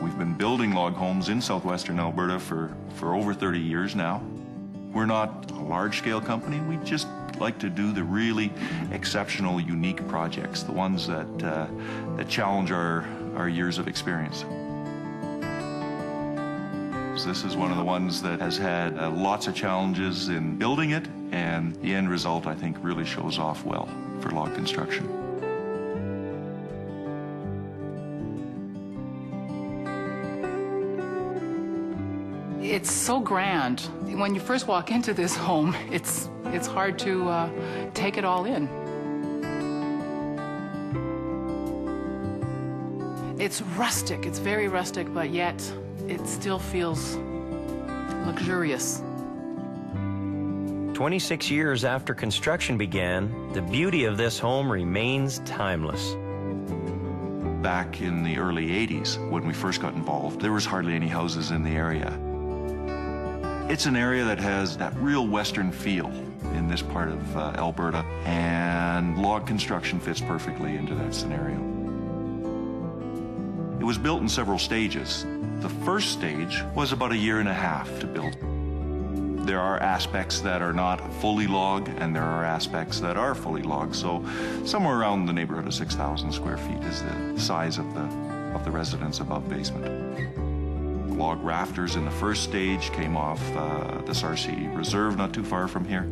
We've been building log homes in southwestern Alberta for over 30 years now. We're not a large-scale company. We just like to do the really exceptional, unique projects, the ones that challenge our years of experience. This is one of the ones that has had lots of challenges in building it, and the end result, I think, really shows off well for log construction. It's so grand. When you first walk into this home, it's hard to take it all in. It's rustic, it's very rustic, but yet it still feels luxurious. 26 years after construction began, the beauty of this home remains timeless. Back in the early 80s, when we first got involved, there was hardly any houses in the area. It's an area that has that real Western feel in this part of Alberta, and log construction fits perfectly into that scenario. It was built in several stages. The first stage was about 1.5 years to build. There are aspects that are not fully log, and there are aspects that are fully log, so somewhere around the neighborhood of 6,000 square feet is the size of the residence above basement. Log rafters in the first stage came off the Sarcee Reserve not too far from here.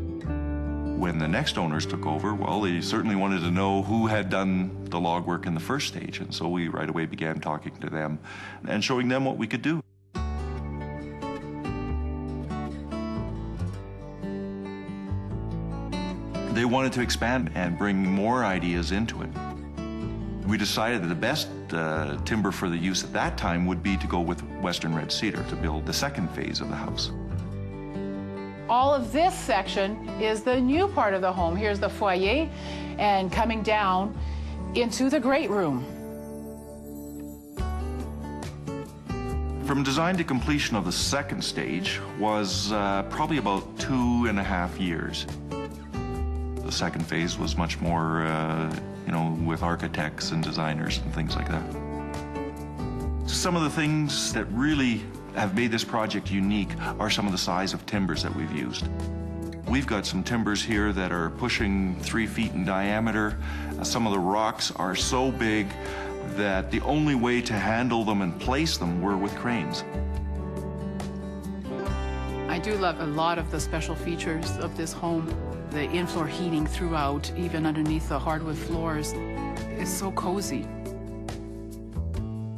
When the next owners took over, well, they certainly wanted to know who had done the log work in the first stage, and so we right away began talking to them and showing them what we could do. They wanted to expand and bring more ideas into it. We decided that the best timber for the use at that time would be to go with Western red cedar to build the second phase of the house. All of this section is the new part of the home. Here's the foyer, and coming down into the great room. From design to completion of the second stage was probably about 2.5 years. The second phase was much more, with architects and designers and things like that. Some of the things that really have made this project unique are some of the size of timbers that we've used. We've got some timbers here that are pushing 3 feet in diameter. Some of the rocks are so big that the only way to handle them and place them were with cranes. I do love a lot of the special features of this home. The in-floor heating throughout, even underneath the hardwood floors, is so cozy.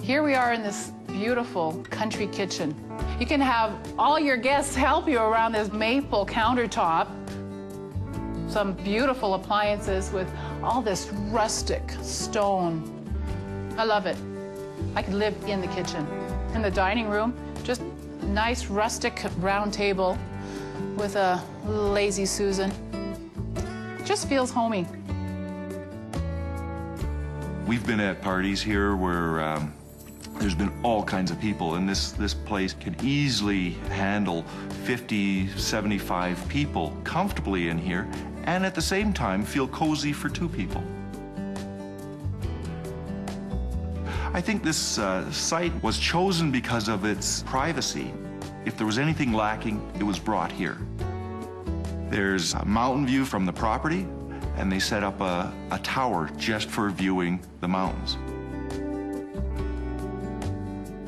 Here we are in this beautiful country kitchen. You can have all your guests help you around this maple countertop. Some beautiful appliances with all this rustic stone. I love it. I could live in the kitchen. In the dining room, just a nice rustic round table with a little lazy Susan. Just feels homey. We've been at parties here where there's been all kinds of people, and this place can easily handle 50, 75 people comfortably in here, and at the same time feel cozy for 2 people. I think this site was chosen because of its privacy. If there was anything lacking, it was brought here. There's a mountain view from the property, and they set up a tower just for viewing the mountains.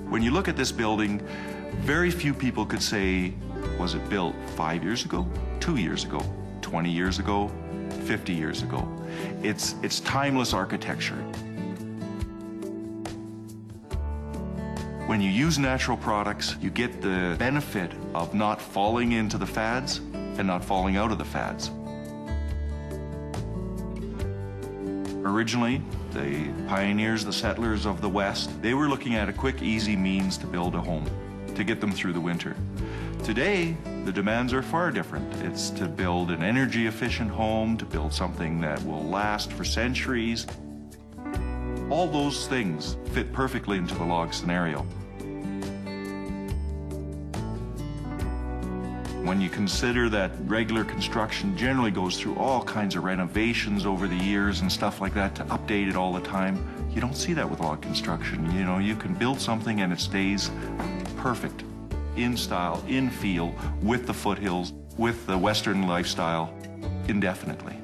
When you look at this building, very few people could say, was it built 5 years ago, 2 years ago, 20 years ago, 50 years ago? It's timeless architecture. When you use natural products, you get the benefit of not falling into the fads and not falling out of the fads. Originally, the pioneers, the settlers of the West, they were looking at a quick, easy means to build a home, to get them through the winter. Today, the demands are far different. It's to build an energy-efficient home, to build something that will last for centuries. All those things fit perfectly into the log scenario. when you consider that regular construction generally goes through all kinds of renovations over the years and stuff like that to update it all the time, you don't see that with log construction. You know, you can build something and it stays perfect, in style, in feel, with the foothills, with the Western lifestyle, indefinitely.